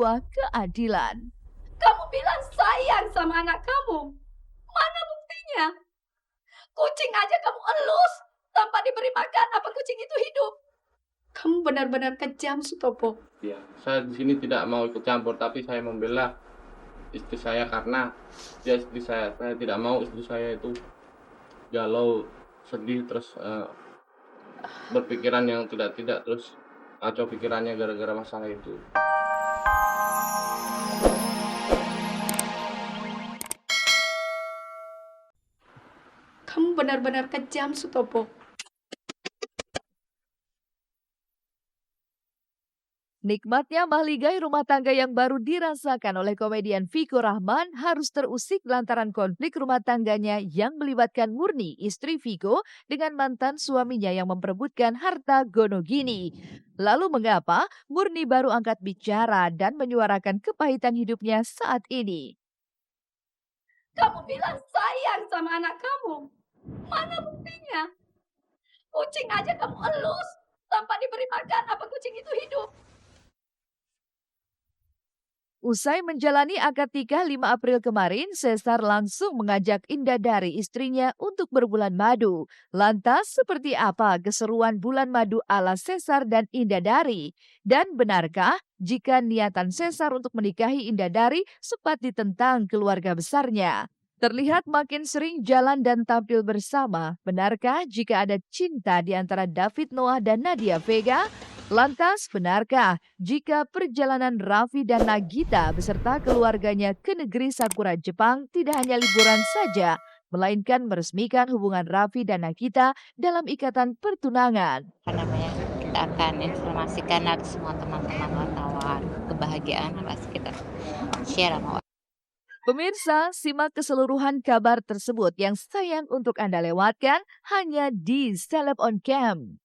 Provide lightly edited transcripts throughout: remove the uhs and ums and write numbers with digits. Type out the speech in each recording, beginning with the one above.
sebuah keadilan. Kamu bilang sayang sama anak kamu. Mana buktinya? Kucing aja kamu elus tanpa diberi makan. Apa kucing itu hidup? Kamu benar-benar kejam, Sutopo. Ya, saya di sini tidak mau ikut campur, tapi saya membela istri saya karena dia istri saya. Saya tidak mau istri saya itu galau, sedih, terus berpikiran yang tidak terus kacau pikirannya gara-gara masalah itu. Kamu benar-benar kejam, Sutopo. Nikmatnya mahligai rumah tangga yang baru dirasakan oleh komedian Viko Rahman harus terusik lantaran konflik rumah tangganya yang melibatkan Murni, istri Viko, dengan mantan suaminya yang memperebutkan harta gonogini. Lalu mengapa Murni baru angkat bicara dan menyuarakan kepahitan hidupnya saat ini? Kamu bilang sayang sama anak kamu. Mana buktinya? Kucing aja kamu elus tanpa diberi makan. Apa kucing itu hidup? Usai menjalani akad nikah 5 April kemarin, Sesar langsung mengajak Indadari istrinya untuk berbulan madu. Lantas, seperti apa keseruan bulan madu ala Sesar dan Indadari? Dan benarkah jika niatan Sesar untuk menikahi Indadari sempat ditentang keluarga besarnya? Terlihat makin sering jalan dan tampil bersama. Benarkah jika ada cinta di antara David Noah dan Nadia Vega? Lantas, benarkah jika perjalanan Raffi dan Nagita beserta keluarganya ke negeri Sakura Jepang tidak hanya liburan saja, melainkan meresmikan hubungan Raffi dan Nagita dalam ikatan pertunangan? Kita akan informasikan ke semua teman-teman wartawan. Kebahagiaan pasti kita share sama Pemirsa, simak keseluruhan kabar tersebut yang sayang untuk Anda lewatkan hanya di Celeb on Cam.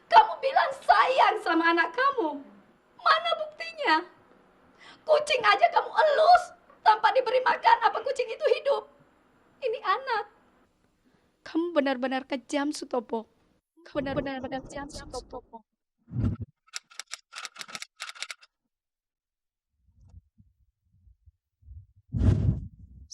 Kamu bilang sayang sama anak kamu. Mana buktinya? Kucing aja kamu elus tanpa diberi makan. Apa kucing itu hidup? Ini anak. Kamu benar-benar kejam, Sutopo. Kamu benar-benar kejam, Sutopo.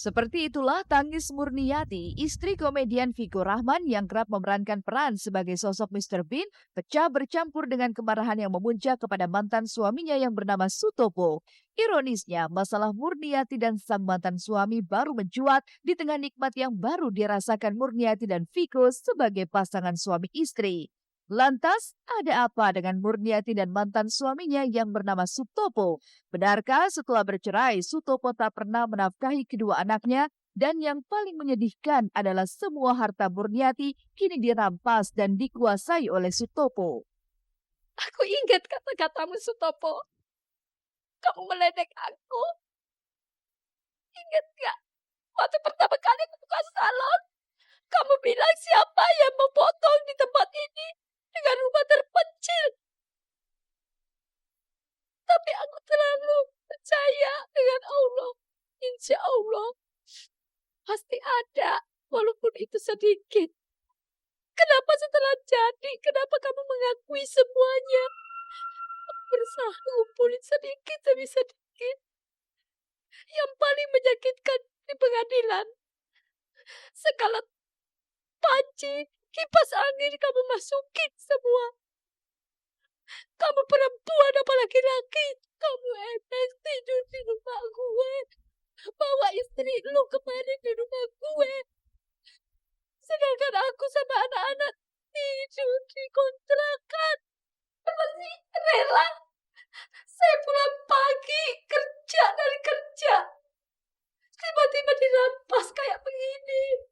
Seperti itulah tangis Murniati, istri komedian Viko Rahman yang kerap memerankan peran sebagai sosok Mr. Bean, pecah bercampur dengan kemarahan yang memuncak kepada mantan suaminya yang bernama Sutopo. Ironisnya, masalah Murniati dan sang mantan suami baru mencuat di tengah nikmat yang baru dirasakan Murniati dan Viko sebagai pasangan suami istri. Lantas, ada apa dengan Murniati dan mantan suaminya yang bernama Sutopo? Benarkah setelah bercerai, Sutopo tak pernah menafkahi kedua anaknya? Dan yang paling menyedihkan adalah semua harta Murniati kini dirampas dan dikuasai oleh Sutopo. Aku ingat kata-katamu, Sutopo. Kamu meledek aku. Ingat gak? Waktu pertama kali aku buka salon, kamu bilang siapa yang mau potong di tempat ini dengan rumah terpencil. Tapi aku terlalu percaya dengan Allah. Insya Allah pasti ada, walaupun itu sedikit. Kenapa setelah jadi, kenapa kamu mengakui semuanya? Aku berusaha ngumpulin sedikit demi sedikit. Yang paling menyakitkan di pengadilan, segala panci, kipas angin kamu masukin semua. Kamu perempuan apa laki-laki? Kamu enak tidur di rumah gue. Bawa istri lu kemarin di rumah gue. Sedangkan aku sama anak-anak tidur di kontrakan. Masih rela. Saya pulang pagi, kerja dari kerja. Tiba-tiba dirampas kayak begini.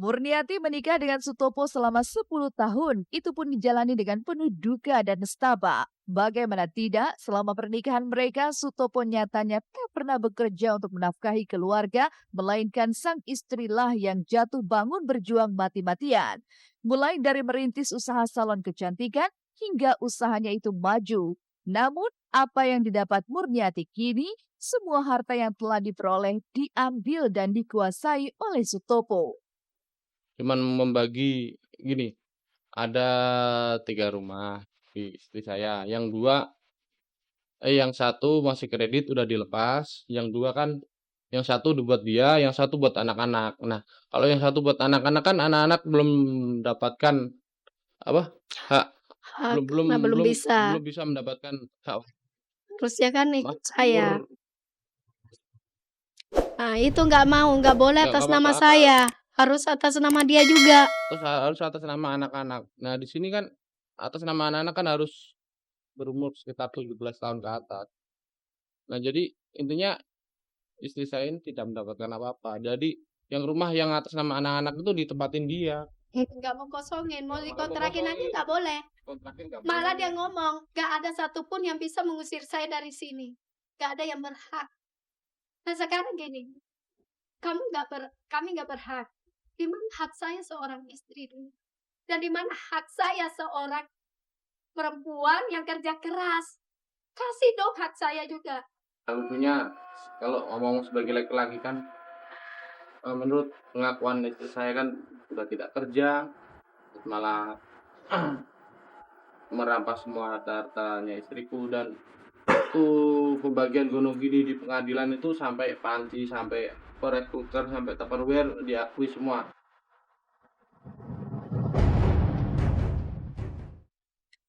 Murniati menikah dengan Sutopo selama 10 tahun. Itu pun dijalani dengan penuh duka dan nestapa. Bagaimana tidak, selama pernikahan mereka, Sutopo nyatanya tak pernah bekerja untuk menafkahi keluarga, melainkan sang istrilah yang jatuh bangun berjuang mati-matian. Mulai dari merintis usaha salon kecantikan, hingga usahanya itu maju. Namun, apa yang didapat Murniati kini, semua harta yang telah diperoleh diambil dan dikuasai oleh Sutopo. Cuman membagi gini, Ada 3 rumah di istri saya, yang satu masih kredit udah dilepas, yang satu buat dia, yang satu buat anak-anak. Nah, kalau yang satu buat anak-anak kan anak-anak belum mendapatkan apa, hak Hak, belum belum nah belum belum bisa. belum bisa mendapatkan hak Harusnya kan ikut saya. makmur. Nah, itu nggak boleh atas Nggak nama apa-apa saya. Harus atas nama dia juga. terus harus atas nama anak-anak. Nah, di sini kan atas nama anak-anak kan harus berumur sekitar 17 tahun ke atas. Nah, jadi intinya istri saya ini tidak mendapatkan apa-apa. Jadi yang rumah yang atas nama anak-anak itu ditempatin dia. Nggak mau kosongin, mau Malah mau dikontrakin aja kosongin. nggak boleh. Kontrakin nggak Malah boleh. dia ngomong, nggak ada satupun yang bisa mengusir saya dari sini. Nggak ada yang berhak. Nah sekarang gini, kami nggak berhak. Di mana hak saya seorang istri dulu? Dan di mana hak saya seorang perempuan yang kerja keras? Kasih dong hak saya juga. Tentunya kalau ngomong sebagai laki-laki kan, menurut pengakuan istri saya kan sudah tidak kerja, malah merampas semua harta-hartanya istriku, dan itu pembagian gonogini di pengadilan itu sampai panci, sampai rice cooker, sampai tupperware diakui semua.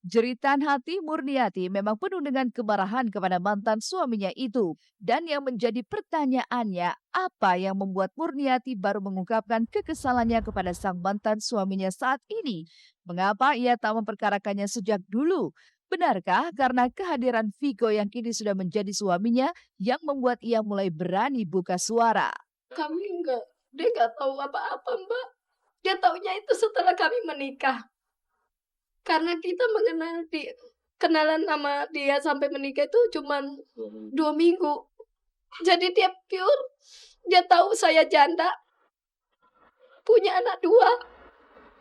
Jeritan hati Murniati memang penuh dengan kemarahan kepada mantan suaminya itu. Dan yang menjadi pertanyaannya, apa yang membuat Murniati baru mengungkapkan kekesalannya kepada sang mantan suaminya saat ini? Mengapa ia tak memperkarakannya sejak dulu? Benarkah karena kehadiran Vigo yang kini sudah menjadi suaminya yang membuat ia mulai berani buka suara? Dia nggak tahu apa-apa Mbak. Dia taunya itu setelah kami menikah. Karena kita kenalan sama dia sampai menikah itu cuma 2 minggu. Jadi dia pure, dia tahu saya janda, punya anak 2,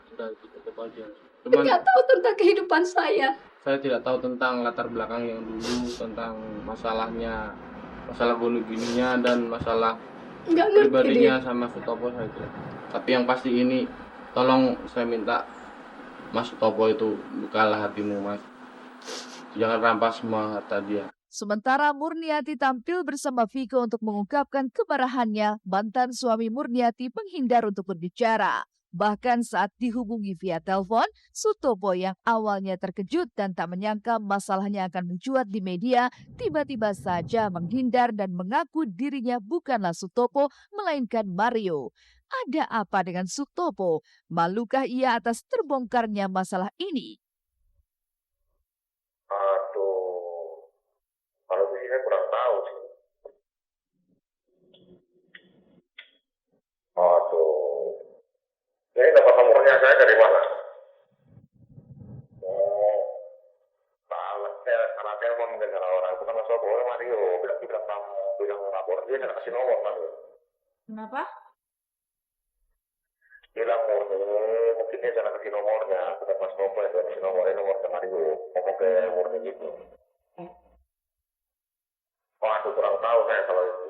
Sudah cukup aja. Cuman nggak tahu tentang kehidupan saya. saya tidak tahu tentang latar belakang yang dulu, tentang masalahnya, masalah bunuh dirinya dan masalah Nggak ngerti dia. pribadinya sama Sutopo saja. Tapi yang pasti ini, tolong saya minta Mas Sutopo itu bukalah hatimu, Mas. Jangan rampas semua harta dia. Sementara Murniati tampil bersama Vigo untuk mengungkapkan kemarahannya, mantan suami Murniati menghindar untuk berbicara. Bahkan saat dihubungi via telepon, Sutopo yang awalnya terkejut dan tak menyangka masalahnya akan mencuat di media, tiba-tiba saja menghindar dan mengaku dirinya bukanlah Sutopo, melainkan Mario. Ada apa dengan Sutopo? Malukah ia atas terbongkarnya masalah ini? Aduh, kalau di sini kurang tahu sih. Aduh, ini dapat nomornya saya dari mana? Oh, salah saya karena telepon mungkin salah orang itu kan masuk boleh Mario bilang kamu bilang lapor dia nggak kasih nomor Mario. Kenapa? Bilang murni mungkin dia jangan kasih nomornya, bukan Mas Novo yang kasih nomornya nomornya Mario ngomong ke murni gitu. Waduh kurang tahu saya kalau itu.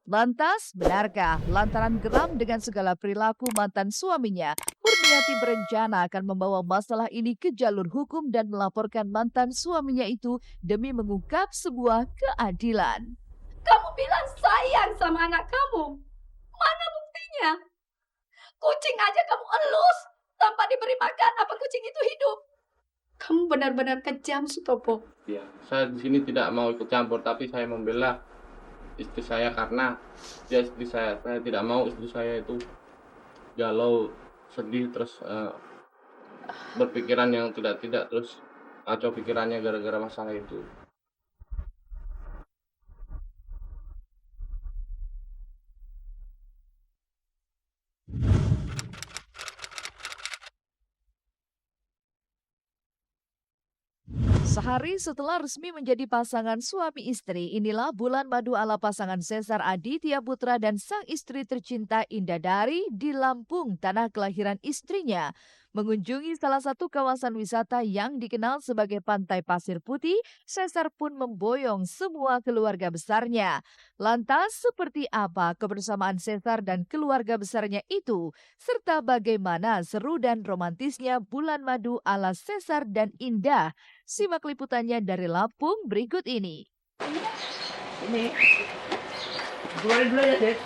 Lantas, benarkah lantaran geram dengan segala perilaku mantan suaminya, Murniati berencana akan membawa masalah ini ke jalur hukum dan melaporkan mantan suaminya itu demi mengungkap sebuah keadilan? Kamu bilang sayang sama anak kamu. Mana buktinya? Kucing aja kamu elus tanpa diberi makan. Apa kucing itu hidup? Kamu benar-benar kejam, Sutopo. Ya, saya di sini tidak mau ikut campur, tapi saya membela istri saya karena dia istri saya. Saya tidak mau istri saya itu galau, sedih, terus berpikiran yang tidak terus kacau pikirannya gara-gara masalah itu. Sehari setelah resmi menjadi pasangan suami istri, inilah bulan madu ala pasangan Sesar Aditya Putra dan sang istri tercinta Indah Dari di Lampung, tanah kelahiran istrinya. Mengunjungi salah satu kawasan wisata yang dikenal sebagai Pantai Pasir Putih, Caesar pun memboyong semua keluarga besarnya. Lantas, seperti apa kebersamaan Caesar dan keluarga besarnya itu? Serta bagaimana seru dan romantisnya bulan madu ala Caesar dan Indah? Simak liputannya dari Lampung berikut ini. Ini keluarin dulu ya, Dek.